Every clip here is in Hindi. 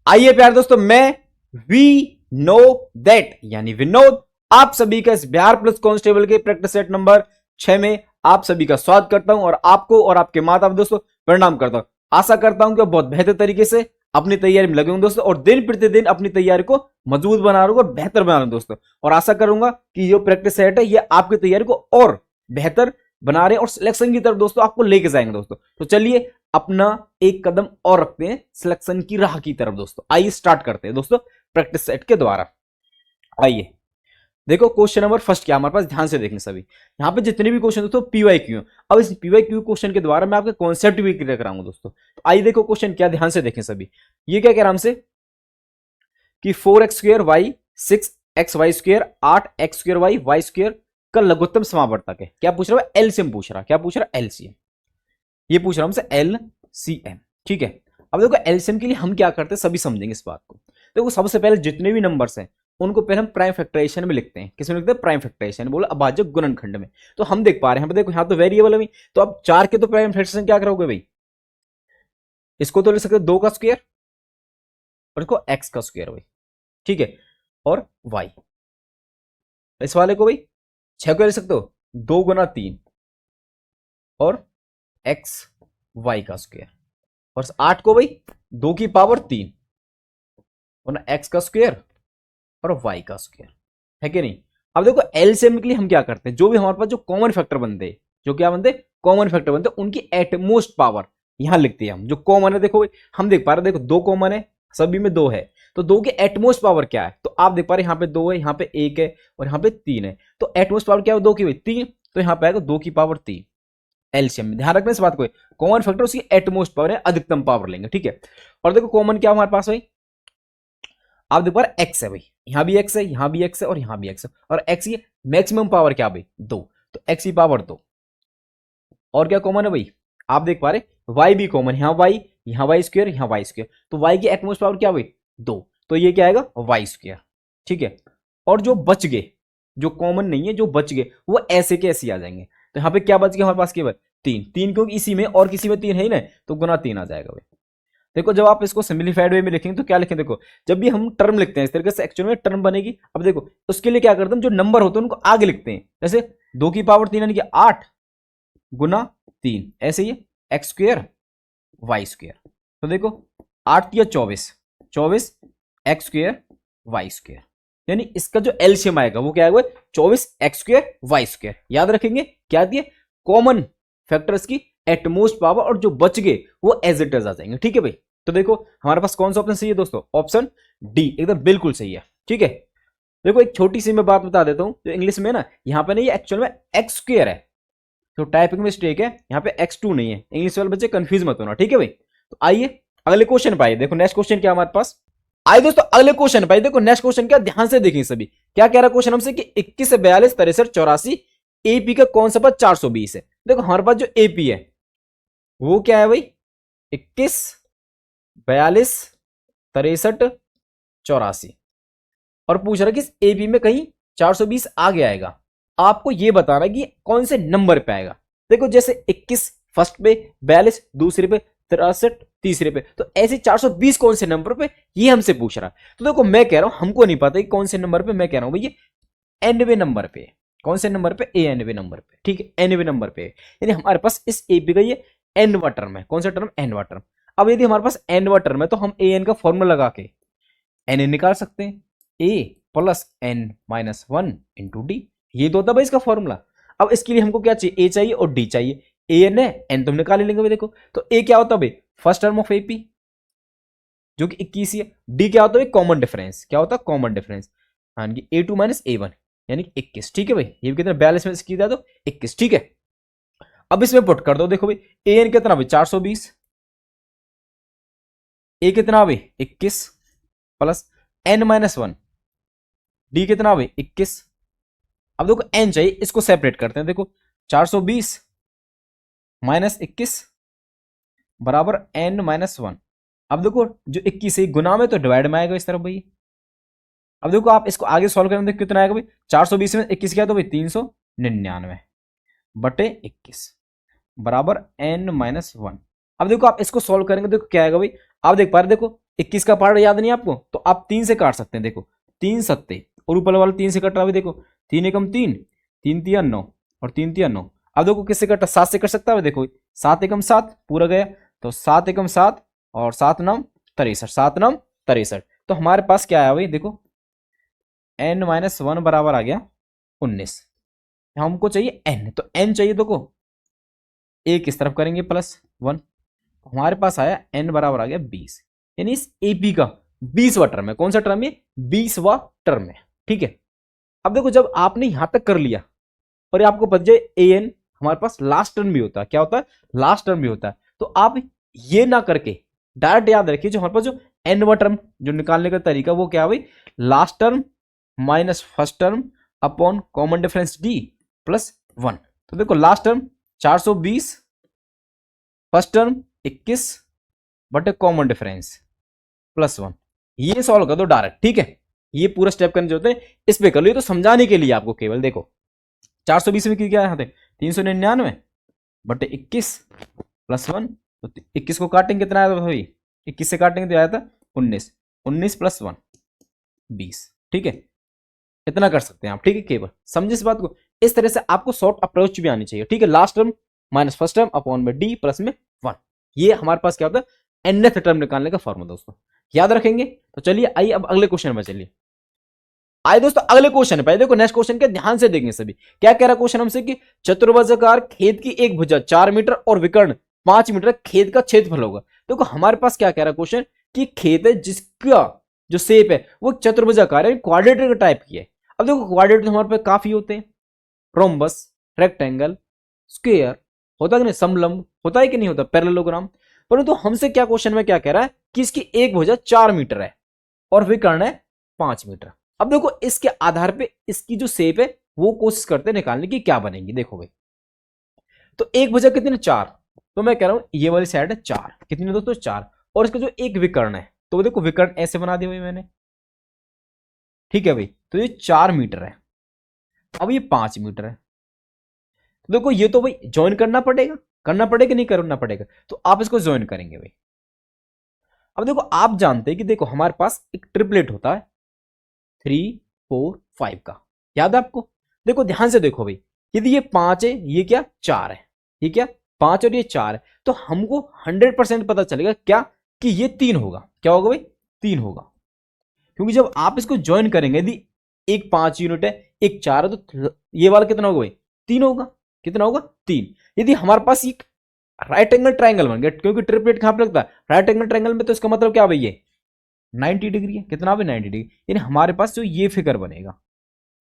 आइए प्यारे दोस्तों, मैं वी नो दैट यानी विनोद आप सभी का इस बिहार पुलिस कांस्टेबल के प्रैक्टिस सेट नंबर 6 में आप सभी का स्वागत करता हूं और आपको और आपके माता दोस्तों प्रणाम करता हूं। आशा करता हूं कि बहुत बेहतर तरीके से अपनी तैयारी में लगे होंगे दोस्तों और दिन प्रतिदिन अपनी तैयारी को मजबूत बना रहा हूं और बेहतर बना रहा हूं दोस्तों। और आशा करूंगा कि जो प्रैक्टिस सेट है ये आपकी तैयारी को और बेहतर बना रहे हैं और सिलेक्शन की तरफ दोस्तों आपको लेके जाएंगे दोस्तों। तो चलिए अपना एक कदम और रखते हैं सिलेक्शन की राह की तरफ दोस्तों। आइए स्टार्ट करते हैं दोस्तों प्रैक्टिस सेट के द्वारा। आइए देखो क्वेश्चन नंबर फर्स्ट क्या हमारे पास, ध्यान से देखें सभी। यहाँ पे जितने भी क्वेश्चन दोस्तों पीवाईक्यू। अब इस पीवाईक्यू क्वेश्चन के द्वारा मैं आपके कॉन्सेप्ट भी क्लियर कराऊंगा दोस्तों। तो आइए देखो क्वेश्चन क्या, ध्यान से देखें सभी। ये क्या कह रहा हमसे कि 4x² y 6xy square 8x² y square का लघुत्तम समावर्तक है। क्या पूछ रहा है? एलसीएम पूछ रहा है। क्या पूछ रहा है? एलसीएम। ये पूछ रहा हूं हमसे एलसीएम, ठीक है। अब देखो एलसीएम के लिए हम क्या करते हैं सभी समझेंगे इस बात को। देखो सबसे पहले जितने भी नंबर्स हैं उनको पहले हम प्राइम फैक्टराइजेशन में लिखते हैं। किसमें लिखते हैं? प्राइम फैक्टराइजेशन, बोलो अभाज्य गुणनखंड में। तो हम देख पा रहे हैं, देखो यहाँ तो वेरिएबल है भाई, तो अब 4 के तो प्राइम फैक्टराइजेशन क्या करोगे भाई? इसको तो लिख सकते 2 का स्क्वायर और इसको x का स्क्वायर भाई, ठीक है, और y। इस वाले को भाई 6 को लिख सकते हो 2 गुना 3 और x y का स्क्वायर, और 8 को भाई 2 की पावर 3 और x का स्क्वायर और y का स्क्वायर, है कि नहीं। अब देखो एलसीएम के लिए हम क्या करते हैं, जो भी हमारे पास जो कॉमन फैक्टर बनते हैं, जो क्या बनते हैं? कॉमन फैक्टर बनते हैं, उनकी एटमोस्ट पावर यहां लिखते हैं हम। जो कॉमन है देखो हम देख पा रहे हैं, देखो 2 कॉमन है, सभी में 2 है, तो 2 की एटमोस्ट पावर क्या है? तो आप देख पा रहे हैं यहाँ पे 2 है, यहाँ पे 1 है और यहाँ पे 3 है, तो एटमोस्ट पावर क्या है? 2 की हुई 3, तो यहाँ पे आएगा 2 की पावर 3। एलसीएम में ध्यान रखना इस बात को, कॉमन फैक्टर उसकी एटमोस्ट पावर है, अधिकतम पावर लेंगे, ठीक है। और देखो कॉमन क्या हमारे पास भाई, आप देखो एक्स है भाई, यहां भी एक्स है, यहां भी एक्स है और यहां भी एक्स है, और एक्स की मैक्सिमम पावर क्या भाई? 2, तो एक्स की पावर 2। और क्या कॉमन है भाई? आप देख पा रहे वाई भी कॉमन, यहां वाई स्क्वायर, यहां वाई स्क्वायर, तो वाई की एटमोस्ट पावर क्या भाई? 2, तो ये क्या आएगा? वाई स्क्वायर, ठीक है। और जो बच गए, जो कॉमन नहीं है, जो बच गए वो ऐसे के ऐसे आ जाएंगे। तो यहाँ पे क्या बच गया हमारे पास? केवल 3 क्योंकि इसी में और किसी में 3 है ही ना, तो गुना 3 आ जाएगा भाई। देखो जब आप इसको सिंप्लीफाइड वे में लिखेंगे तो क्या लिखें, देखो जब भी हम टर्म लिखते हैं इस तरीके से एक्चुअल में टर्म बनेगी। अब देखो उसके लिए क्या करते हैं, जो नंबर होते हैं उनको आगे लिखते हैं, जैसे 2 की पावर 3 यानी कि 8 गुना 3, ऐसे ही एक्स स्क्वायर वाई स्क्वायर। तो देखो 8 या 24, 24 एक्स स्क्वायर वाई स्क्वायर, यानी इसका जो एलसीएम आएगा वो क्या आएगा? 24 एक्स स्क्वायर वाई स्क्वायर। याद रखेंगे क्या दिए? कॉमन फैक्टर्स की एटमोस्ट पावर, और जो बच गए वो एज इट इज आ जाएंगे, ठीक है भाई। तो देखो हमारे पास कौन सा ऑप्शन सही है दोस्तों? ऑप्शन डी एकदम बिल्कुल सही है, ठीक है। देखो एक छोटी सी मैं बात बता देता हूं, जो इंग्लिश में ना यहाँ पे नहीं, ये एक्चुअल में एक्स स्क्वायर है, तो टाइपिंग मिस्टेक है, यहाँ पे x2 नहीं है। इंग्लिश वाले बच्चे कंफ्यूज मत होना, ठीक है भाई। तो आइए अगले क्वेश्चन पे आइए। देखो नेक्स्ट क्वेश्चन क्या हमारे पास, आइए दोस्तों अगले क्वेश्चन पे। देखो नेक्स्ट क्वेश्चन क्या, ध्यान से देखें सभी। क्या कह रहा है क्वेश्चन हमसे कि 21 से 42 63 84 एपी का कौन सा पद 420 है। देखो हमारे पास जो एपी है वो क्या है भाई? 21 42 63 84, और पूछ रहा है कि एपी में कहीं 420 आगे आएगा। आपको यह बताना है कि कौन से नंबर पे आएगा। देखो जैसे 21 फर्स्ट पे, 42 दूसरे पे, 63 तीसरे पे, तो ऐसे 420 कौन से नंबर पे, ये हमसे पूछ रहा है। तो देखो मैं कह रहा हूं हमको नहीं पता कि कौन से नंबर पे, मैं कह रहा हूं भाई ये एनवे नंबर पे। कौन से नंबर पे? ए एनवे नंबर पे, ठीक है, एनवे नंबर पे। यानी हमारे पास इस एपी का ये एनवा टर्म है। कौन सा टर्म? एनवा टर्म। अब यदि हमारे पास एनवा टर्म है तो हम ए एन का फॉर्मूला लगा के एन निकाल सकते हैं, a plus n minus 1 into d. ये तो होता भाई इसका फॉर्मूला। अब इसके लिए हमको क्या चाहिए? ए चाहिए और डी चाहिए। ए एन है, एन तो हम निकाल लेंगे भाई। देखो तो ए क्या होता है भाई? फर्स्ट टर्म ऑफ एपी जो कि 21 है। डी क्या होता है? Common difference. क्या होता है? कॉमन डिफरेंस, हाँ कि ए टू माइनस ए वन यानी 21, ठीक है भाई। ये भी कितना? 42 में से किया तो 21, ठीक है। अब इसमें पुट कर दो, देखो भाई ए एन कितना भाई? 420, ए कितना भाई? 21 प्लस एन माइनस 1, डी कितना भाई? 21। अब देखो एन चाहिए, इसको सेपरेट करते हैं। देखो 420 माइनस 21 बराबर एन माइनस 1। अब देखो जो 21 है गुना में तो डिवाइड में आएगा इस तरफ भाई। अब देखो आप इसको आगे सॉल्व करेंगे तो कितना आएगा भाई? 420 में 21 क्या तो भाई 399 बटे 21 बराबर एन माइनस 1। अब देखो आप इसको सॉल्व करेंगे देखो क्या आएगा भाई? आप देख पा रहे देखो 21 का पार्ट याद नहीं आपको, तो आप 3 से काट सकते हैं। देखो 3 सत्ते, और ऊपर वाला 3 से कट रहा है। देखो 3 एकम 3, 3 तिया 9 और 3 तिया 9। अब देखो किससे कटा, 7 से कट सकता है। देखो 7 एकम 7 पूरा गया, तो 7 एकम 7 और 7 9 63, 7 9 63। तो हमारे पास क्या आया भाई, देखो n-1 बराबर आ गया 19। हमको चाहिए n, तो n चाहिए। देखो एक इस तरफ करेंगे +1, हमारे पास आया n बराबर आ गया 20, यानी इस एपी का 20वां टर्म है। कौन सा टर्म है, 20वां टर्म है। ठीक है, अब देखो जब आपने यहां तक कर लिया और आपको पता जाए an हमारे पास लास्ट टर्म भी होता है। क्या होता है, लास्ट टर्म भी होता है। तो आप ये ना करके डायरेक्ट याद रखिए, जो हमारे पास जो n वां टर्म जो निकालने का तरीका वो क्या है भाई, last term minus first term upon common difference d +1। तो देखो लास्ट टर्म 420, फर्स्ट टर्म 21 बटे कॉमन डिफरेंस +1। ये सॉल्व कर दो डायरेक्ट। ठीक है, ये पूरा स्टेप करने जो होते हैं इस पे कर लो, तो समझाने के लिए आपको केवल। देखो 420 में क्या यहाँ थे, 399 बटे 21 +1, तो 21 को काटेंगे कितना आया था भाई, 21 से काटेंगे तो आया था 19, 19 +1 20। ठीक है, इतना कर सकते हैं आप। ठीक है, केवल समझे इस बात को। इस तरह से आपको शॉर्ट अप्रोच भी आनी चाहिए। ठीक है, last term minus first term upon में डी प्लस में 1, ये हमारे पास क्या होता है, nth टर्म निकालने का फॉर्मूला दोस्तों, याद रखेंगे। तो चलिए आइए अब अगले क्वेश्चन में चलिए। आइए दोस्तों अगले क्वेश्चन पे, देखो नेक्स्ट क्वेश्चन के ध्यान से देखेंगे सभी। क्या कह रहा क्वेश्चन हमसे कि चतुर्भुजाकार खेत की एक भुजा 4 मीटर और विकर्ण 5 मीटर खेत का क्षेत्रफल होगा। देखो हमारे पास क्या कह रहा क्वेश्चन कि खेत है जिसका जो शेप है वो चतुर्भुजाकार है, क्वाड्रेटर का टाइप की है। अब देखो क्वाड्रेटर हमारे पास काफी होते हैं, रोम्बस, रेक्टेंगल, स्क्वायर, होता है कि नहीं, समलंब होता है कि नहीं होता, पैरेललोग्राम। परंतु हमसे क्या क्वेश्चन में क्या कह रहा है कि इसकी एक भुजा 4 मीटर है और विकर्ण है 5 मीटर। अब देखो इसके आधार पे इसकी जो शेप है वो कोशिश करते हैं निकालने की, क्या बनेगी। देखो भाई, तो एक भुजा कितनी है, 4, तो मैं कह रहा हूं ये वाली साइड है 4, कितनी दोस्तों 4, और इसका जो एक विकर्ण है, तो देखो विकर्ण ऐसे बना दिया भाई मैंने। ठीक है भाई, तो ये 4 मीटर है, अब ये 5 मीटर है। तो देखो ये तो भाई ज्वाइन करना पड़ेगा नहीं करना पड़ेगा, तो आप इसको ज्वाइन करेंगे भाई। अब देखो आप जानते हैं कि देखो हमारे पास एक ट्रिपलेट होता है 3 4 5 का, याद है आपको। देखो ध्यान से देखो भाई, यदि ये 5 है, ये क्या 4 है, ये क्या 5 और ये 4 है, तो हमको 100% पता चलेगा क्या कि ये 3 होगा। क्या होगा भाई, 3 होगा, क्योंकि जब आप इसको ज्वाइन करेंगे, यदि एक 5 यूनिट है एक 4 है, तो ये वाला कितना होगा भाई, 3 होगा। कितना होगा, 3। यदि हमारे पास एक राइट एंगल ट्राइंगल बन गया, क्योंकि ट्रिपलेट कहां पे लगता है, राइट एंगल ट्राइंगल में, तो इसका मतलब क्या भाई, ये 90 डिग्री है। कितना भी 90 डिग्री, यानी हमारे पास जो ये फिगर बनेगा,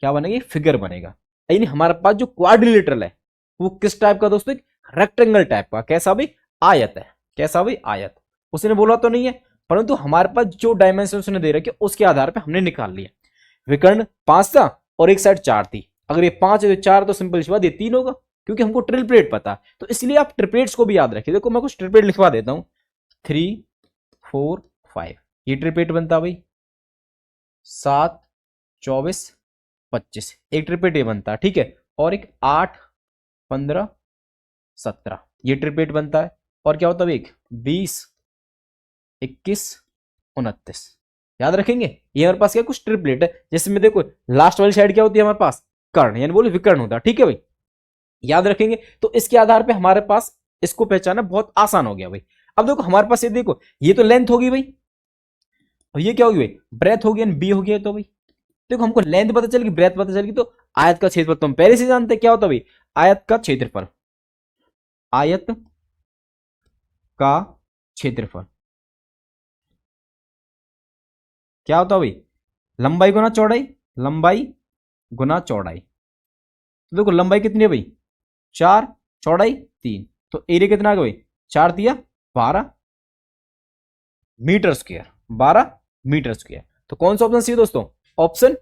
क्या बनेगा, ये फिगर बनेगा। यानी हमारे पास जो क्वाड्रिलेटरल है वो किस टाइप का दोस्तों, एक रेक्टेंगल टाइप का। कैसा भी, आयत है। कैसा भी, आयत। उसने बोला तो नहीं है, परंतु हमारे पास जो डायमेंशन उसने दे रखे उसके आधार पर हमने निकाल लिया। विकर्ण 5 था और एक साइड 4 थी, अगर ये 5 है तो 4, तो सिंपल सी बात ये 3 होगा, क्योंकि हमको ट्रिपलेट पता है। तो इसलिए आप ट्रिपलेट्स को भी याद रखिए। देखो मैं कुछ ट्रिपलेट लिखवा देता हूं, 3 4 5, ये ट्रिपलेट बनता भाई 7 24 25, एक ट्रिपलेट ये बनता है। ठीक है, और एक 8 15 17, ये ट्रिपलेट बनता है। और क्या होता है, एक 20 21 29, याद रखेंगे। ये हमारे पास क्या कुछ ट्रिपलेट है, जिसमें देखो लास्ट वाली साइड क्या होती है हमारे पास, कर्ण, यानी बोले विकर्ण होता है। ठीक है भाई, याद रखेंगे। तो इसके आधार पे हमारे पास इसको पहचानना बहुत आसान हो गया भाई। अब देखो हमारे पास ये देखो, ये तो लेंथ होगी भाई, और ये क्या होगी भाई, ब्रेथ होगी, बी हो गया। तो भाई देखो हमको लेंथ पता चलेगी, ब्रेथ पता चलेगी, तो आयत का क्षेत्रफल तो हम पहले से जानते हैं क्या होता है भाई, आयत का क्षेत्रफल। आयत का क्षेत्रफल क्या होता है भाई, लंबाई गुना चौड़ाई, लंबाई गुना चौड़ाई। तो देखो लंबाई कितनी है भाई 4, चौड़ाई 3, तो एरिया कितना आ गया भाई, 4 दिया 12 मीटर स्क्वायर, 12 मीटर स्क्वायर। तो कौन सा ऑप्शन सही है दोस्तों, ऑप्शन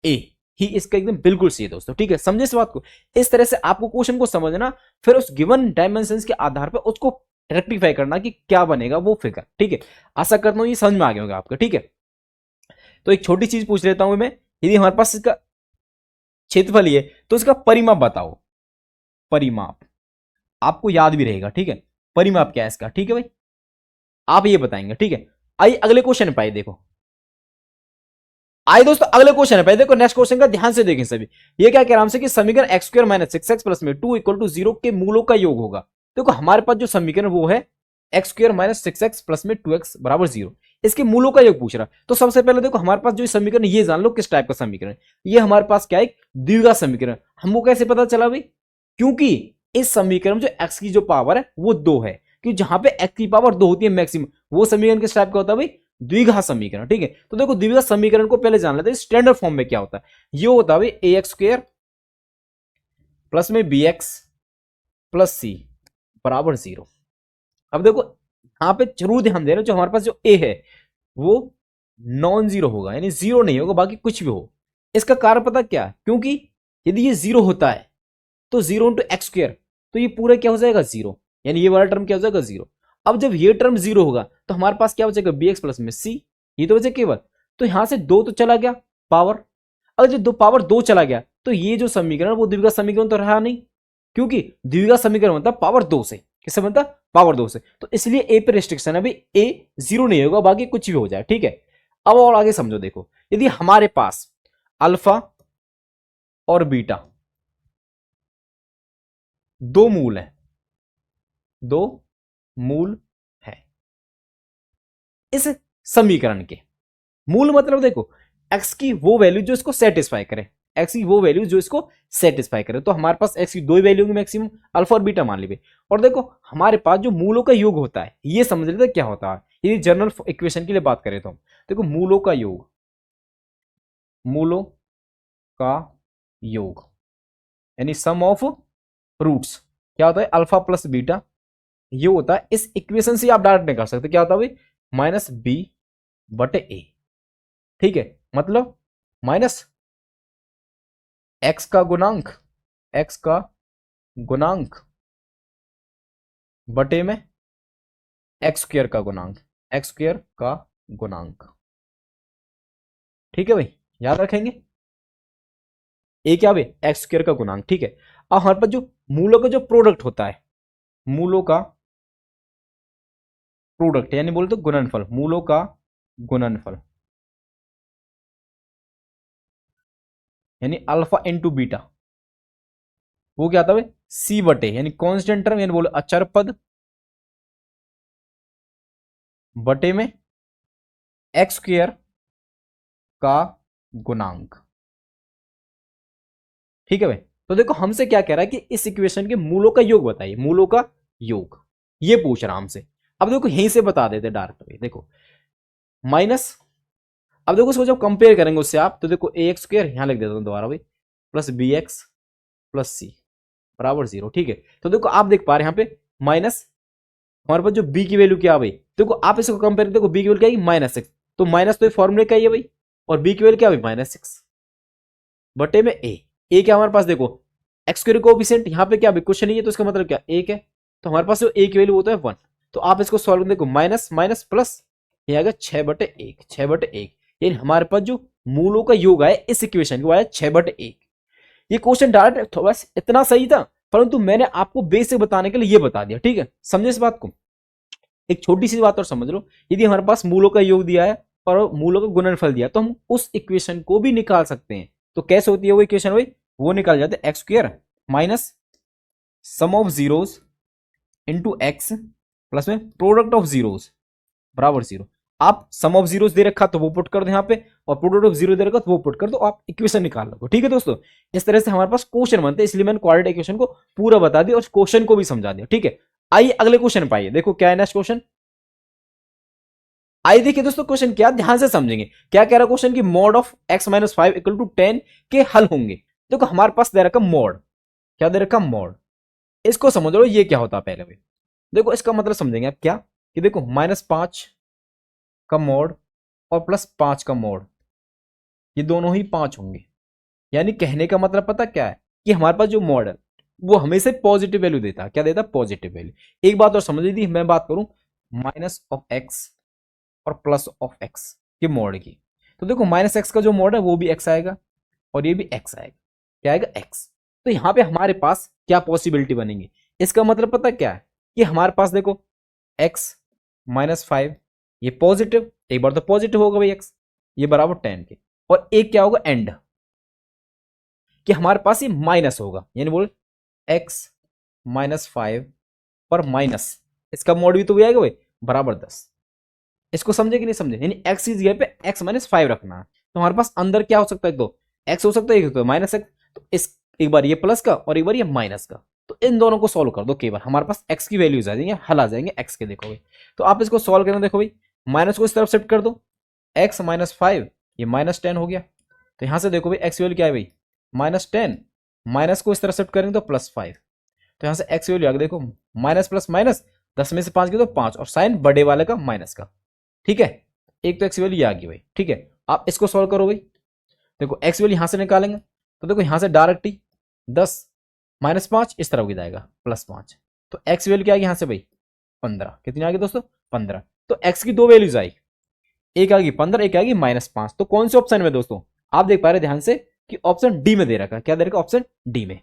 ए ही इसका एकदम बिल्कुल सही है दोस्तों। ठीक है, समझे इस बात को। इस तरह से आपको क्वेश्चन को समझना, फिर उस गिवन डायमेंशंस के आधार पर उसको रेक्टिफाई करना कि क्या बनेगा वो फिगर। ठीक है, आशा करता हूं ये समझ में आ गया होगा आपका। ठीक है, तो एक छोटी चीज पूछ लेता हूं मैं, यदि हमारे पास इसका क्षेत्रफल ही है तो इसका परिमाप बताओ। परिमाप आपको याद भी रहेगा। ठीक है, परिमाप क्या है इसका, ठीक है भाई, आप ये बताएंगे। ठीक है, आइए अगले क्वेश्चन पे आइए, देखो आइए दोस्तों अगले क्वेश्चन पे देखो, नेक्स्ट क्वेश्चन का ध्यान से देखें सभी। ये क्या कह रहा है कि समीकरण x square minus six x plus में 2 इक्वल टू 0 के मूलों का योग होगा। देखो हमारे पास जो समीकरण वो है x square minus six x plus में 2x बराबर 0, इसके मूलों का योग पूछ रहा। तो सबसे पहले देखो हमारे पास जो समीकरण, ये जान लो किस टाइप का समीकरण, ये हमारे पास क्या है, द्विघात समीकरण। हमको कैसे पता चला भाई, क्योंकि इस समीकरण में जो x की जो पावर है वो 2 है, कि जहां पे x की पावर 2 होती है मैक्सिमम, वो समीकरण किस टाइप का होता है भाई, द्विघात समीकरण। ठीक है, तो देखो द्विघात समीकरण को पहले जान लेते हैं स्टैंडर्ड फॉर्म में क्या होता है। ये होता है भाई ए एक्स स्क्वायर प्लस में बी एक्स प्लस सी बराबर 0। अब देखो यहां पे जरूर ध्यान देना, जो हमारे पास जो ए है वो नॉन जीरो होगा, यानी जीरो नहीं होगा, बाकी कुछ भी हो। इसका कारण पता क्या, क्योंकि यदि ये जीरो होता है तो 0 इंटू एक्स स्क्वायर, तो ये पूरा क्या हो जाएगा 0, यानी ये वाला टर्म क्या हो जाएगा 0। अब जब ये टर्म 0 होगा तो हमारे पास क्या बचेगा, बी एक्स प्लस में सी, ये तो बचे केवल। तो यहां से 2 तो चला गया पावर, अगर जो 2 पावर 2 चला गया तो ये जो समीकरण वो द्विघात समीकरण तो रहा नहीं, क्योंकि द्विघात समीकरण बनता पावर 2 से। किससे बनता, पावर 2 से। तो इसलिए ए पे रिस्ट्रिक्शन है भाई, ए 0 नहीं होगा, बाकी कुछ भी हो जाए। ठीक है, अब और आगे समझो, देखो यदि हमारे पास अल्फा और बीटा दो मूल है, दो मूल है इस समीकरण के, मूल मतलब देखो x की वो वैल्यू जो इसको सेटिस्फाई करे, x की वो वैल्यू जो इसको सेटिस्फाई करे। तो हमारे पास x की दो ही वैल्यू होंगी मैक्सिमम, अल्फा और बीटा मान लीजिए। और देखो हमारे पास जो मूलों का योग होता है, ये समझ लेते क्या होता है, यदि जनरल इक्वेशन के लिए बात करें तो देखो मूलों का योग, मूलों का योग यानी सम ऑफ रूट्स क्या होता है, अल्फा प्लस बीटा, ये होता है। इस इक्वेशन से आप डायरेक्ट निकाल सकते क्या होता है भाई, माइनस बी बटे ए। ठीक है, मतलब माइनस एक्स का गुणांक, एक्स का गुणांक बटे में एक्स स्क्वायर का गुणांक, एक्स स्क्वायर का गुणांक। ठीक है भाई, याद रखेंगे ए क्या भाई, एक्स स्क्वायर का गुणांक। ठीक है, अब हमारे पास जो मूलों का जो प्रोडक्ट होता है, मूलों का प्रोडक्ट यानी बोले तो गुणनफल, मूलों का गुणनफल यानी अल्फा इंटू बीटा, वो क्या आता है सी बटे यानी कांस्टेंट टर्म यानी बोले अचर पद बटे में एक्स स्क्वायर का गुणांक। ठीक है भाई, तो देखो हमसे क्या कह रहा है कि इस इक्वेशन के मूलों का योग बताइए, मूलों का योग ये पूछ रहा हमसे। अब देखो यहीं से बता देते डायरेक्ट भाई, देखो माइनस, अब देखो इसको जब कंपेयर करेंगे उससे आप, तो देखो ए एक्स स्क्वायर यहां लिख देता हूं दोबारा भाई, प्लस बी एक्स प्लस सी बराबर 0। ठीक है, तो देखो आप देख पा रहे हैं यहाँ पे माइनस, हमारे पास जो बी की वैल्यू क्या है भाई, देखो आप इसको कंपेयर, देखो बी की वैल्यू क्या है माइनस सिक्स, तो माइनस तो फॉर्मूले का ही है भाई, और बी की वैल्यू क्या है माइनस सिक्स बटे में ए क्या हमारे पास देखो एक्स स्क्वायर कोएफिशिएंट यहाँ पे क्या क्वेश्चन नहीं है, तो इसका मतलब क्या एक है, तो हमारे पास जो ए की वैल्यू होता है 1। तो आप इसको सॉल्व देखो माइनस माइनस प्लस, ये आ गया 6/1, 6/1, यानी हमारे पास जो मूलों का योग है इस इक्वेशन को आया 6/1। ये क्वेश्चन डायरेक्ट थोड़ा इतना सही था, परंतु मैंने आपको बेसिक बताने के लिए ये बता दिया। ठीक है, समझे इस बात को। एक छोटी सी बात और समझ लो, यदि हमारे पास मूलों का योग दिया है और मूलों का गुणनफल दिया, तो हम उस इक्वेशन को भी निकाल सकते हैं। तो कैसे होती है वो इक्वेशन भाई, वो निकाल जाते हैं x square minus sum of zeros into x plus में प्रोडक्ट ऑफ जीरोस बराबर 0। आप सम ऑफ जीरोस दे रखा तो वो पुट कर दो यहाँ पे, और प्रोडक्ट ऑफ जीरो दे रखा तो वो पुट कर दो, आप इक्वेशन निकाल लो। ठीक है दोस्तों, इस तरह से हमारे पास क्वेश्चन बनते हैं, इसलिए मैंने क्वाड्रेटिक इक्वेशन को पूरा बता दिया और क्वेश्चन को भी समझा दिया। ठीक है, आइए अगले क्वेश्चन पाइए, देखो क्या है नेक्स्ट क्वेश्चन। आइए देखिए दोस्तों क्वेश्चन क्या, ध्यान से समझेंगे क्या कह रहा है क्वेश्चन की, mod of x minus 5 equal to 10 के हल होंगे। देखो हमारे पास दे रखा मॉड, क्या दे रखा मॉड, इसको समझ लो ये क्या होता है पहले भाई। देखो इसका मतलब समझेंगे आप क्या, कि देखो -5 का मॉड और +5 का मॉड, ये दोनों ही 5 होंगे। यानी कहने का मतलब पता क्या है, कि हमारे पास जो मॉड है वो हमेशा पॉजिटिव वैल्यू देता है, क्या देता है पॉजिटिव वैल्यू। एक बात और समझ लीजिए, मैं बात करूं माइनस ऑफ एक्स और प्लस ऑफ एक्स के मॉड की, तो देखो -x का जो मॉड है वो भी x आएगा और ये भी x आएगा, क्या आएगा x। तो यहां पे हमारे पास क्या पॉसिबिलिटी बनेगी, इसका मतलब पता क्या है, कि हमारे पास देखो x -5 ये पॉजिटिव, एक बार तो पॉजिटिव होगा भाई एक्स, ये बराबर 10 के, और एक क्या होगा एंड, कि हमारे पास ये माइनस होगा, यानी बोल एक्स -5 पर माइनस इसका मॉड भी तो भी आएगा भाई बराबर 10। इसको समझे कि नहीं समझे, यानी एक्स की जगह पे एक्स -5 रखना है, तो हमारे पास अंदर क्या हो सकता है, दो एक्स हो सकता है, एक तो माइनस एक्स, तो इस एक बार ये प्लस का और एक बार ये माइनस का, तो इन दोनों को सॉल्व कर दो केवल, हमारे पास एक्स की वैल्यूज आ जाएंगे, हल आ जाएंगे एक्स के। देखो भाई, तो आप इसको सॉल्व करना, देखो भाई माइनस को इस तरफ शिफ्ट कर दो, एक्स -5 ये -10 हो गया, तो यहां से देखो भाई एक्स वैल्यू क्या है भाई -10, माइनस को इस तरफ शिफ्ट करेंगे तो +5, तो यहां से एक्स वैल्यू आ गया, देखो माइनस प्लस माइनस 10 में से 5 की तो 5, और साइन बड़े वाले का माइनस का, ठीक है, एक तो एक्स वैल्यू आ गई भाई, ठीक है। आप इसको सॉल्व करो भाई, देखो एक्स वैल्यू यहां से निकालेंगे, तो देखो यहां से डायरेक्ट ही 10 -5 इस तरफ जाएगा +5, तो एक्स वैल्यू क्या आएगी यहां से भाई 15, कितनी आ गई दोस्तों 15, तो एक्स की दो वैल्यूज आई, एक आ गई 15, एक आ गई -5, तो कौन से ऑप्शन में दोस्तों आप देख पा रहे ध्यान से कि ऑप्शन डी में दे रखा है, क्या दे रखा ऑप्शन डी में।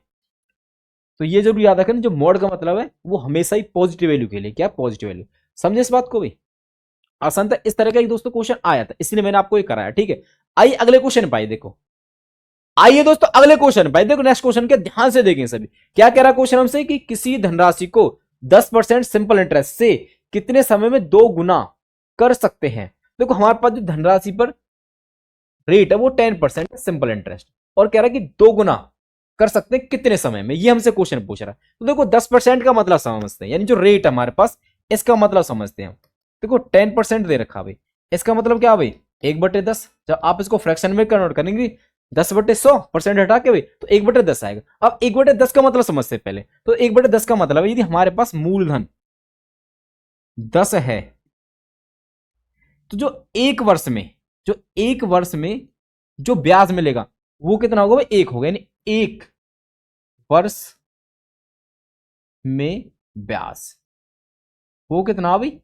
तो ये जरूर याद रखें, जो मॉड का मतलब है वो हमेशा ही पॉजिटिव वैल्यू के लिए, क्या पॉजिटिव वैल्यू, समझे इस बात को भी, आसान था। इस तरह का एक दोस्तों क्वेश्चन आया था, इसलिए मैंने आपको ये कराया, ठीक है। आइए अगले क्वेश्चन पाई, देखो आइए दोस्तों अगले क्वेश्चन पाई, देखो नेक्स्ट क्वेश्चन के ध्यान से देखें सभी, क्या कह रहा क्वेश्चन हमसे कि किसी धनराशि को 10% सिंपल इंटरेस्ट से कितने समय में 2 गुना कर सकते हैं। देखो हमारे पास जो धनराशि पर रेट है वो 10% सिंपल इंटरेस्ट, और कह रहा है कि 2 गुना कर सकते हैं कितने समय में, ये हमसे क्वेश्चन पूछ रहा है। तो देखो 10% का मतलब समझते हैं, यानी जो रेट हमारे पास इसका मतलब समझते हैं। देखो 10% दे रखा भाई, इसका मतलब क्या भाई 1/10, जब आप इसको फ्रैक्शन में कन्वर्ट करेंगे 10/100% हटा के भाई तो 1/10 आएगा। अब 1/10 का मतलब समझते हैं पहले, तो 1/10 का मतलब है यदि हमारे पास मूलधन 10 है, तो जो एक वर्ष में जो ब्याज मिलेगा वो कितना होगा भाई 1 होगा, यानी 1 वर्ष में ब्याज वो कितना भाई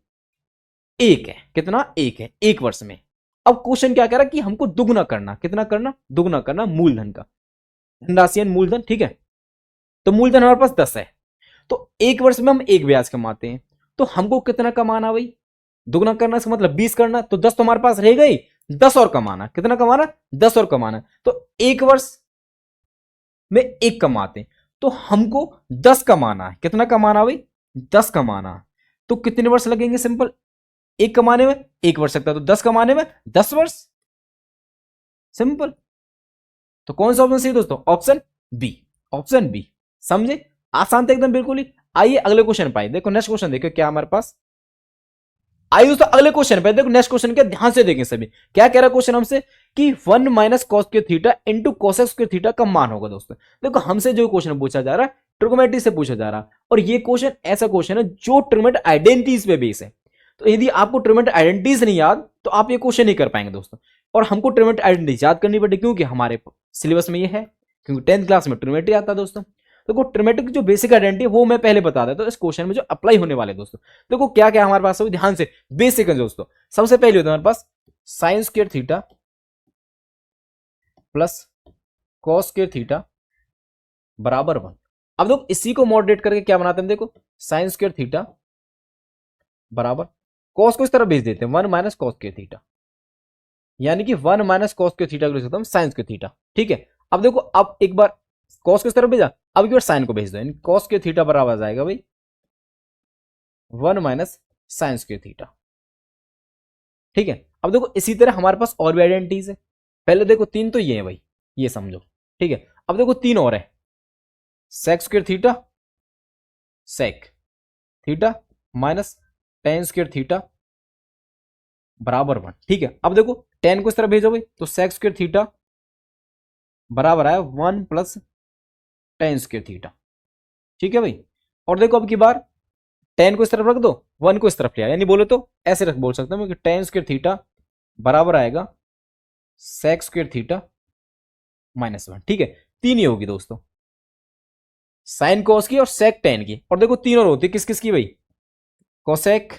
1 है, कितना 1 है 1 वर्ष में। अब क्वेश्चन क्या कह रहा है कि हमको दुगना करना, कितना करना दुगना करना मूलधन का, धनराशि मूलधन, ठीक है। तो मूलधन हमारे पास 10 है, तो 1 वर्ष में हम 1 ब्याज कमाते हैं, तो हमको कितना कमाना भाई दुगना करना, इसका मतलब 20 करना, तो 10 तो हमारे पास रह गई, 10 और कमाना, कितना कमाना 10 और कमाना, तो 1 वर्ष में 1 कमाते हैं, तो हमको 10 कमाना है, कितना कमाना भाई 10 कमाना है, तो कितने वर्ष लगेंगे सिंपल, 1 कमाने में 1 वर्ष लगता है, तो 10 कमाने में 10 वर्ष, सिंपल। तो कौन सा ऑप्शन सही दोस्तों, ऑप्शन बी, ऑप्शन बी, समझे, आसान था एकदम बिल्कुल ही। आइए अगले क्वेश्चन पाए, देखो नेक्स्ट क्वेश्चन देखो क्या हमारे पास, आइए दोस्तों अगले क्वेश्चन पे, देखो नेक्स्ट क्वेश्चन के ध्यान से देखें सभी, क्या कह रहा है क्वेश्चन हमसे कि 1 माइनस कॉस के theta into cosec square theta का मान होगा। दोस्तों देखो हमसे जो क्वेश्चन पूछा जा रहा है ट्रिग्नोमेट्री से पूछा जा रहा है, और ये क्वेश्चन ऐसा क्वेश्चन है जो ट्रिग्नोमेट्री आइडेंटिटीज पे बेस है, तो यदि आपको ट्रिग्नोमेट्री आइडेंटिटीज नहीं याद तो आप ये क्वेश्चन नहीं कर पाएंगे दोस्तों, और हमको ट्रिग्नोमेट्री आइडेंटिटीज याद करनी पड़ेगी क्योंकि हमारे सिलेबस में ये है, क्योंकि 10th क्लास में ट्रिग्नोमेट्री आता है दोस्तों। देखो ट्रिमेटिक जो बेसिक आइडेंटिटी वो मैं पहले बता देता हूं, इस क्वेश्चन में जो अप्लाई होने वाले दोस्तों, देखो क्या क्या हमारे पास ध्यान से बेसिक है दोस्तों। सबसे पहले होता है हमारे पास sine square theta plus cos square theta बराबर 1। अब देखो इसी को मॉडरेट करके क्या बनाते हैं, देखो साइन स्क्वायर थीटा बराबर कॉस को इस तरफ भेज देते हैं 1 माइनस कॉस स्क्वायर थीटा, यानी कि 1 माइनस कॉस स्क्वायर थीटा को लिख सकता हूं साइन स्क्वायर थीटा, ठीक है। अब देखो अब एक बार कॉस को इस तरफ भेजा, अब एक बार साइन को भेज दो, यानी कॉस स्क्वायर थीटा बराबर आ जाएगा भाई 1 माइनस साइन स्क्वायर थीटा, ठीक है। अब देखो इसी तरह हमारे पास और भी आइडेंटिटीज है, पहले देखो 3 तो ये है भाई, ये समझो, ठीक है। अब देखो 3 और है, sec square theta sec theta minus ten square theta बराबर 1, ठीक है। अब देखो 10 को इस तरह भेजो भाई, तो सेक स्क्वायर थीटा बराबर है 1 प्लस टेन स्क्वायर थीटा, ठीक है भाई। और देखो अब की बार 10 को इस तरफ रख दो, 1 को इस तरफ लिया, यानी बोले तो ऐसे रख बोल सकता हूं कि टेन स्क्वायर थीटा बराबर आएगा सेक स्क्वायर थीटा -1, ठीक है। 3 ही होगी दोस्तों, साइन कॉस की और सेक टेन की, और देखो 3 और होती किस किस की भाई, cosec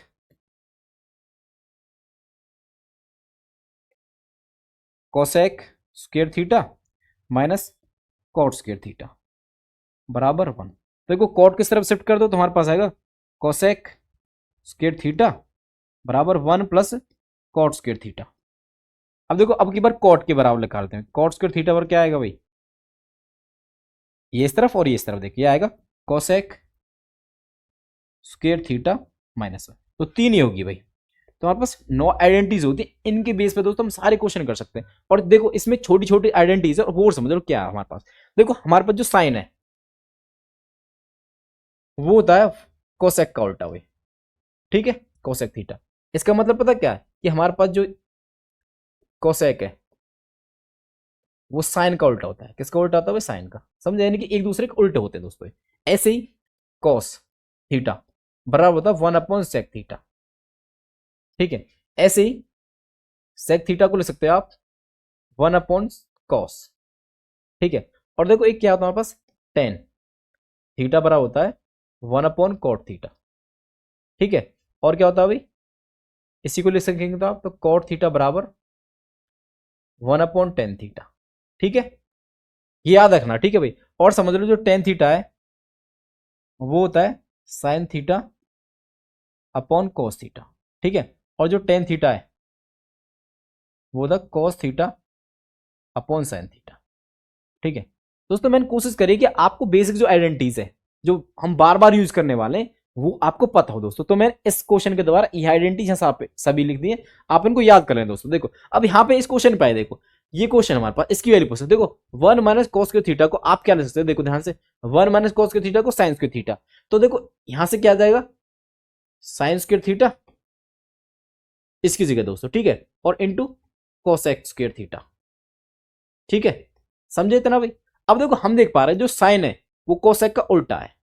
cosec square theta minus cot square theta बराबर 1। देखो कॉट किस तरफ शिफ्ट कर दो तो हमारे पास आएगा कोसेक स्क्वायर थीटा बराबर 1 प्लस कॉट स्क्वायर थीटा। अब देखो अब की बार कॉट के बराबर निकाल देते हैं। कॉट स्क्वायर थीटा पर क्या आएगा भाई, ये इस तरफ और ये इस तरफ, देखिए आएगा कोसेक स्क्वायर थीटा माइनस 1, तो 3 ही होगी भाई। तो हमारे पास 9 आइडेंटिटीज होती है, इनके बेस पे दोस्तों हम सारे क्वेश्चन कर सकते हैं। और देखो इसमें छोटी छोटी आइडेंटिटीज है, और वो समझ लो क्या है हमारे पास। देखो हमारे पास जो साइन है वो होता है कोसेक का उल्टा भाई, ठीक है, कोसेक थीटा। इसका मतलब पता क्या है कि हमारे पास जो कोसेक है वो साइन का उल्टा होता है। किसका उल्टा होता है भाई, साइन का। समझे, यानी कि एक दूसरे के उल्टे होते हैं दोस्तों। ऐसे ही कॉस थीटा बराबर होता है 1/sec थीटा, ठीक है। ऐसे ही सेक थीटा को ले सकते हैं आप 1/cos, ठीक है। और देखो एक क्या होता है हमारे पास, टेन थीटा बराबर होता है 1/cot थीटा, ठीक है। और क्या होता है भाई, इसी को लिख सकेंगे तो आप, तो cot थीटा बराबर 1/tan थीटा, ठीक है। ये याद रखना, ठीक है भाई। और समझ लो जो tan थीटा है वो होता है sin theta upon cos theta, ठीक है। और जो tan थीटा है वो होता है cos theta upon sin theta, ठीक है। दोस्तों मैंने कोशिश करी कि आपको बेसिक जो आइडेंटिटीज है जो हम बार बार यूज करने वाले हैं वो आपको पता हो दोस्तों। तो मैंने इस क्वेश्चन के द्वारा ये आइडेंटिटी सभी लिख दिए, आप इनको याद कर लें दोस्तों। देखो अब यहाँ पे इस क्वेश्चन पे आए, देखो ये क्वेश्चन हमारे पास, इसकी वैल्यू पूछ, देखो 1 - cos थीटा को आप क्या लिख सकते हो, देखो ध्यान से, 1 - cos थीटा को साइन स्क्वायर थीटा। तो देखो यहां से क्या आ जाएगा, साइन स्क्वायर थीटा इसकी जगह दोस्तों, ठीक है, और इंटू कोसेक स्क्वायर थीटा, ठीक है। समझे इतना भाई। अब देखो हम देख पा रहे हैं जो साइन है वो कोसेक का उल्टा है।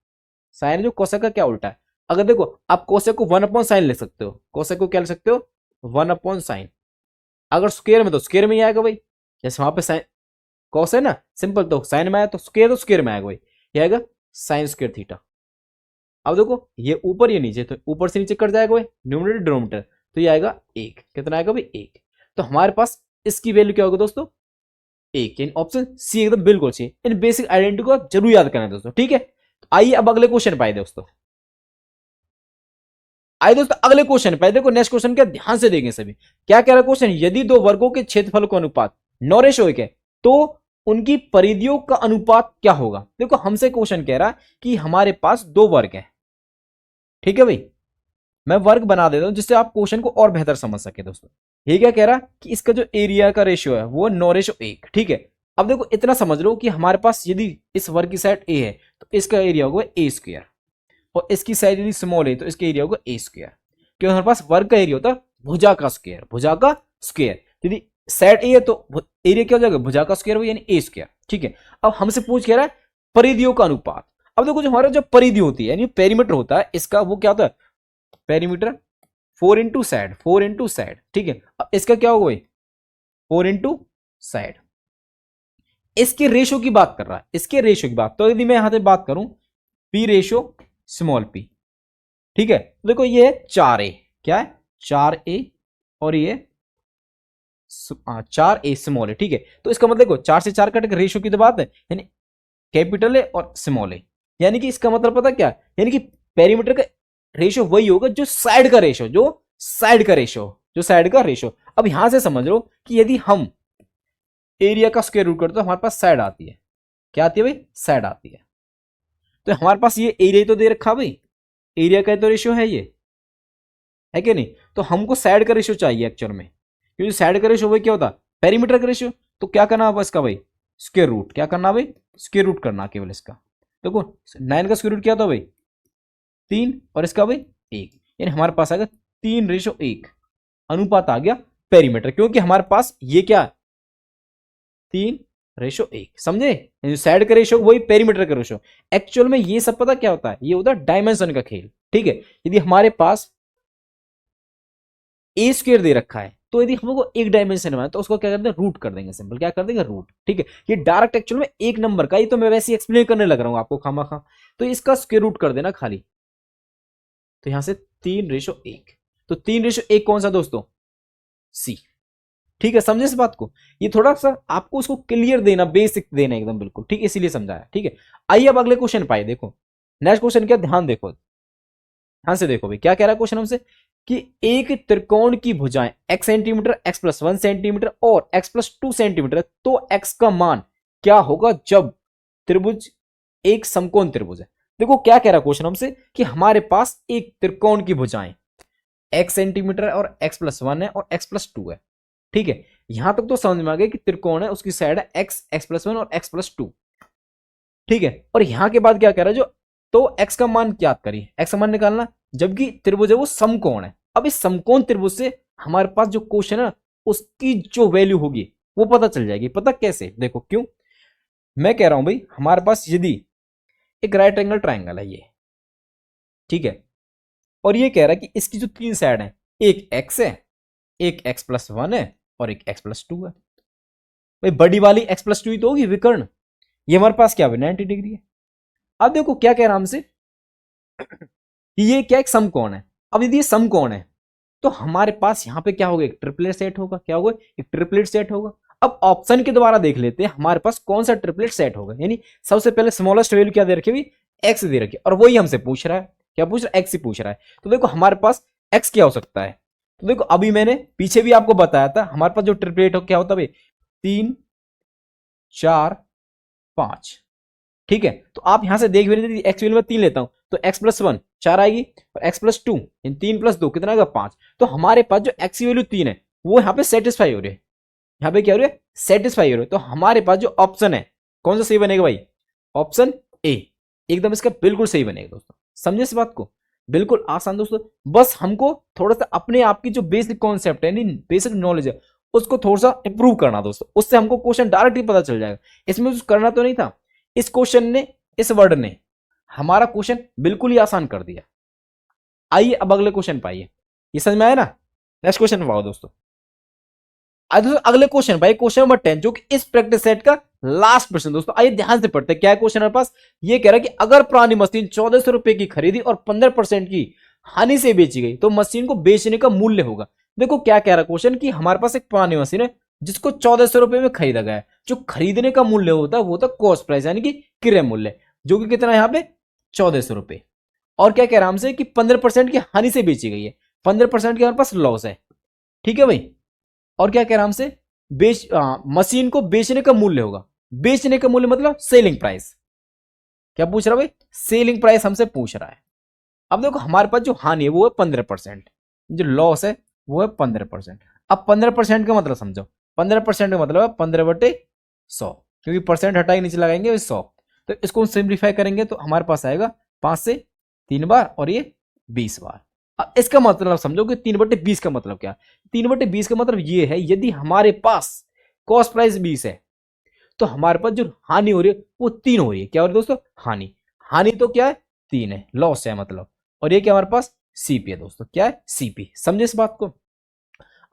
साइन जो कोसेक का क्या उल्टा है, अगर देखो आप कोसेक को 1/sin लिख सकते हो, कोसेक को क्या लिख सकते हो 1/sin। अगर स्क्वायर में तो स्क्वायर में ही आएगा भाई, जैसे वहां पे साइन कॉस है ना सिंपल, तो साइन में आया तो स्क्वायर में आएगा भाई, ये आएगा साइन स्क्वायर थीटा। अब देखो ये ऊपर ये नीचे, तो ऊपर से नीचे कट जाएगा भाई, न्यूमरेटर डिनोमिनेटर, तो ये आएगा 1। कितना आएगा भाई 1। तो हमारे पास इसकी वैल्यू क्या होगा दोस्तों, 1। इन ऑप्शन सी एकदम बिल्कुल सही। इन बेसिक आइडेंटिटी को आप जरूर याद करना दोस्तों, ठीक है। आइए अब अगले क्वेश्चन पे आए दोस्तों। आइए दोस्तों अगले क्वेश्चन पे, देखो नेक्स्ट क्वेश्चन क्या ध्यान से देखें सभी। क्या कह रहा है क्वेश्चन, यदि दो वर्गों के क्षेत्रफल का अनुपात 9:1 है तो उनकी परिधियों का अनुपात क्या होगा। देखो हमसे क्वेश्चन कह रहा है कि हमारे पास दो वर्ग है, ठीक है भाई। मैं वर्ग बना देता हूं जिससे आप क्वेश्चन को और बेहतर समझ सके दोस्तों। ये क्या कह रहा है कि इसका जो एरिया का रेशियो है वो 9:1, ठीक है। अब देखो इतना समझ लो कि हमारे पास यदि इस वर्ग की साइड ए है तो इसका एरिया होगा ए स्क्वायर, और इसकी साइड यदि स्मॉल है तो इसका एरिया होगा ए स्क्वायर। क्योंकि हमारे पास वर्ग का एरिया होता है भुजा का स्क्वायर, भुजा का स्क्वायर। यदि साइड ए है तो एरिया क्या हो जाएगा, भुजा का स्क्वायर यानी ए स्क्वायर, ठीक है। अब हमसे पूछ कह रहा है परिधियों का अनुपात। अब देखो जो हमारा जो परिधि होती है यानी पेरीमीटर होता है इसका, वो क्या होता है पेरीमीटर 4 × साइड, ठीक है। अब इसका क्या होगा भाई 4 × साइड। इसके रेशो की बात कर रहा है, इसके रेशो की बात। तो यदि मैं यहां से बात करूं पी रेशो स्मॉल पी, ठीक है। तो देखो ये है 4a, क्या है 4a, और ये 4a स्मॉल है, ठीक है। तो इसका मतलब देखो 4 से 4 कट के रेशो की तो बात है, यानी कैपिटल है और स्मॉल है। यानी कि इसका मतलब पता क्या, यानी कि पेरीमीटर का रेशो वही होगा जो साइड का रेशो, जो साइड का रेशो। अब यहां से समझ लो कि यदि हम एरिया का स्क्वायर रूट करते तो हमारे पास साइड आती है, क्या आती है भाई साइड आती है। तो हमारे पास ये एरिया तो दे रखा भाई, एरिया का तो रेशियो है ये, है कि नहीं। तो हमको साइड का रेशियो चाहिए एक्चुअल में, क्योंकि साइड का रेशियो वही क्या होता है पेरीमीटर का रेशियो। तो क्या करना होगा इसका भाई स्क्वायर रूट, क्या करना भाई स्क्वायर रूट करना केवल इसका। देखो 9 का स्क्वायर रूट क्या होता भाई 3, और इसका भाई 1, यानी हमारे पास आएगा 3:1 अनुपात आ गया पेरीमीटर, क्योंकि हमारे पास ये क्या 3:1, समझे। साइड का रेशियो वही पेरीमीटर का रेशियो। एक्चुअल में ये सब पता क्या होता है, ये होता है डायमेंशन का खेल, ठीक है। यदि हमारे पास ए स्क्वायर दे रखा है तो यदि हमको एक डायमेंशन में है तो उसको क्या करते हैं रूट कर देंगे, सिंपल क्या कर देंगे रूट, ठीक है। ये डायरेक्ट एक्चुअल में एक नंबर का, ये तो मैं वैसे ही एक्सप्लेन करने लग रहा हूं आपको खामा खा, तो इसका स्क्वायर रूट कर देना खाली। तो यहां से 3:1, तो 3:1 कौन सा दोस्तों सी, ठीक है। समझे इस बात को, ये थोड़ा सा आपको उसको क्लियर देना, बेसिक देना एकदम बिल्कुल, ठीक है, इसीलिए समझाया, ठीक है। आइए अब अगले क्वेश्चन पाए, देखो नेक्स्ट क्वेश्चन क्या, ध्यान देखो, ध्यान से देखो भाई क्या कह रहा है क्वेश्चन हमसे कि एक त्रिकोण की भुजाएं x सेंटीमीटर, x+1 सेंटीमीटर और x+2 सेंटीमीटर, तो x का मान क्या होगा जब त्रिभुज एक समकोण त्रिभुज है। देखो क्या कह रहा क्वेश्चन हमसे कि हमारे पास एक त्रिकोण की भुजाएं x सेंटीमीटर है और x+1 है और x+2 है। ठीक है, यहां तक तो समझ में आ गया कि त्रिकोण है, उसकी साइड है x, x+1 और x+2। ठीक है, और यहां के बाद क्या कह रहा है जो, तो x का मान क्या करिए, x का मान निकालना, जबकि त्रिभुज है वो समकोण है। अब इस समकोण त्रिभुज से हमारे पास जो क्वेश्चन है उसकी जो वैल्यू होगी वो पता चल जाएगी। पता कैसे, देखो क्यों मैं कह रहा हूं भाई, हमारे पास यदि एक राइट एंगल ट्राइंगल है ये, ठीक है, और ये कह रहा है कि इसकी जो तीन साइड है, एक x है, एक x+1 है और एक x+2 है। भाई बड़ी वाली x+2 ही तो होगी विकर्ण, ये हमारे पास क्या है 90 डिग्री है। अब देखो क्या कह रहा हमसे कि ये क्या एक समकोण है। अब यदि ये समकोण है तो हमारे पास यहां पे क्या होगा, एक ट्रिपलेट सेट होगा। क्या होगा, एक ट्रिपलेट सेट होगा। अब ऑप्शन के द्वारा देख लेते हैं हमारे पास कौन सा ट्रिपलेट सेट होगा। यानी सबसे पहले स्मॉलेस्ट वैल्यू क्या दे रखी हुई, एक्स दे रखी, और वही हमसे पूछ रहा है, क्या पूछ रहा है, एक्स ही पूछ रहा है। तो देखो हमारे पास एक्स क्या हो सकता है, तो देखो अभी मैंने पीछे भी आपको बताया था हमारे पास जो ट्रिपलेट हो क्या होता है 3 4 5। ठीक है, तो आप यहां से देख भी रहे थे एक्स वैल्यू में 3 लेता हूं तो x+1 4 आएगी और x+2 3+2 कितना आएगा 5। तो हमारे पास जो x की वैल्यू 3 है वो यहाँ पे सेटिस्फाई हो रही है, यहाँ पे क्या हो रही है, सेटिस्फाई हो रही है। तो हमारे पास जो ऑप्शन है कौन सा सही बनेगा भाई, ऑप्शन ए एकदम इसका बिल्कुल सही बनेगा दोस्तों। समझे इस बात को, बिल्कुल आसान दोस्तों। बस हमको थोड़ा सा अपने आप की जो बेसिक कॉन्सेप्ट है, बेसिक नॉलेज है, उसको थोड़ा सा इंप्रूव करना दोस्तों, उससे हमको क्वेश्चन डायरेक्टली पता चल जाएगा। इसमें कुछ करना तो नहीं था, इस क्वेश्चन ने, इस वर्ड ने हमारा क्वेश्चन बिल्कुल ही आसान कर दिया। आइए अब अगले क्वेश्चन पे आइए, ये समझ में आया ना। नेक्स्ट क्वेश्चन पाओ दोस्तों। आज दोस्तों अगले क्वेश्चन भाई क्वेश्चन नंबर 10 जो कि इस प्रैक्टिस सेट का लास्ट प्रश्न दोस्तों। आइए ध्यान से पढ़ते हैं क्या है क्वेश्चन हमारे पास। ये कह रहा है कि अगर पुरानी मशीन 1400 रुपए की खरीदी और 15% की हानि से बेची गई तो मशीन को बेचने का मूल्य होगा। देखो क्या कह रहा है क्वेश्चन कि हमारे पास एक पुरानी मशीन है जिसको 1400 रुपए में खरीदा गया है। जो खरीदने का मूल्य होता है वो होता है कॉस्ट प्राइस यानी कि क्रय मूल्य, जो कि कितना है यहाँ पे 1400 रुपए। और क्या कह रहा है हमसे कि 15% की हानि से बेची गई है, 15% के हमारे पास लॉस है। ठीक है भाई, और क्या कह रहा है हमसे मशीन को बेचने का मूल्य होगा। बेचने का मूल्य मतलब सेलिंग प्राइस। क्या पूछ रहा है भाई, सेलिंग प्राइस हमसे पूछ रहा है। अब देखो हमारे पास जो हानि है वो है 15%, जो लॉस है वो है 15%। अब 15% का मतलब समझो, 15% का मतलब है 15/100, क्योंकि परसेंट हटा के नीचे लगाएंगे 100। तो इसको सिंप्लीफाई करेंगे तो हमारे पास आएगा 5 से 3 बार और ये 20 बार। अब इसका मतलब समझो कि 3/20 का मतलब क्या, 3/20 का मतलब ये है यदि हमारे पास कॉस्ट प्राइस 20 है तो हमारे पास जो हानि हो रही है वो 3 हो रही है। क्या हो रही है दोस्तों, हानि। हानि तो क्या है 3 है, लॉस है मतलब, और ये क्या हमारे पास सीपी है दोस्तों। क्या है, सीपी। समझे इस बात को।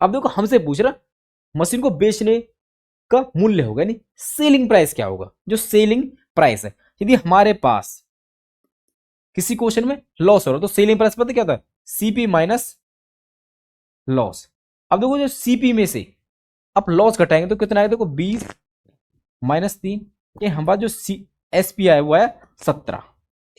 अब देखो हमसे पूछ रहा मशीन को बेचने का मूल्य होगा, नहीं सेलिंग प्राइस क्या होगा। जो सेलिंग प्राइस है, यदि हमारे पास किसी क्वेश्चन में लॉस हो रहा तो सेलिंग प्राइस पता क्या होता है, सीपी माइनस लॉस। अब देखो जो सीपी में से अब लॉस घटाएंगे तो कितना आएगा, देखो 20 - 3, ये हमारा जो एसपी है वो है 17।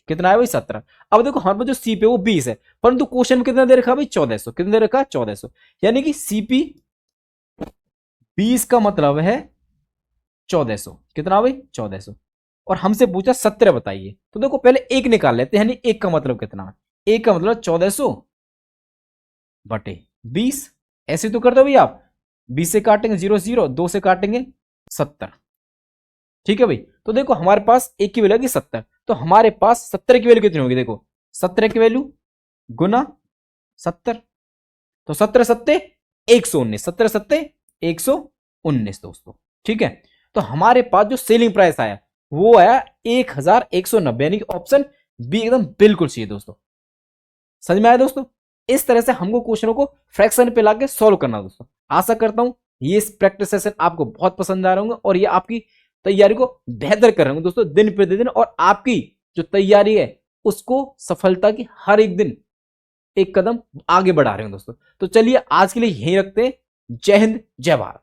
कितना है भाई 17। अब देखो हमारे पास जो सीपी है वो 20 है, परंतु क्वेश्चन में कितना दे रखा है भाई 1400। कितना दे रखा है 1400, यानी कि सीपी 20 का मतलब है 1400। कितना भाई 1400, और हमसे पूछा 17 बताइए। तो देखो पहले एक निकाल लेते हैं, यानी एक का मतलब कितना, एक का मतलब 1400 बटे 20। ऐसे तो कर दो भाई आप, 20 से काटेंगे 0 0, 2 से काटेंगे 70। ठीक है भाई, तो देखो हमारे पास एक की वैल्यू 70, तो हमारे पास 17 की वैल्यू कितनी होगी, देखो 17 की वैल्यू गुना 70, तो 17 सत्ते 119, 17 सत्ते 119 दोस्तों। ठीक है, तो हमारे पास जो सेलिंग प्राइस आया वो आया 1190, यानी कि ऑप्शन बी एकदम बिल्कुल सही है दोस्तों। समझ में आया दोस्तों। इस तरह से हमको क्वेश्चनों को फ्रैक्शन पे लाके सॉल्व करना दोस्तों। आशा करता हूं ये प्रैक्टिस सेशन आपको बहुत पसंद आ रहे होंगे और ये आपकी तैयारी को बेहतर कर रहे होंगे दोस्तों दिन प्रतिदिन, और आपकी जो तैयारी है उसको सफलता की हर एक दिन एक कदम आगे बढ़ा रहे हैं दोस्तों। तो चलिए आज के लिए यहीं रखते हैं। जय हिंद, जय भारत।